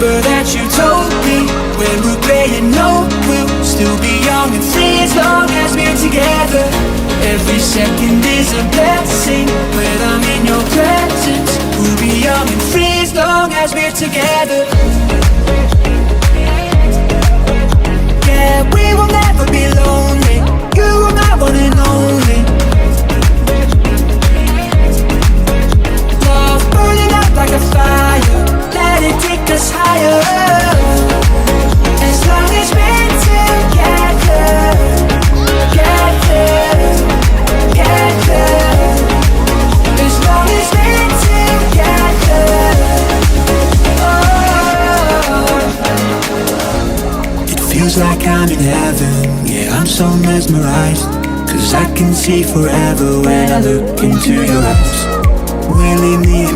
remember that you told me when we're gray and old, we'll still be young and free as long as we're together. Every second is a blessing when I'm in your presence. We'll be young and free as long as we're together. Yeah, we will never be lonely. You are my one and only. Love burning up like a fire. Let it take us higher. As long as we're together, together, together. As long as we're together. Oh. It feels like I'm in heaven. Yeah, I'm so mesmerized. 'Cause I can see forever when I look into your eyes. We're leaning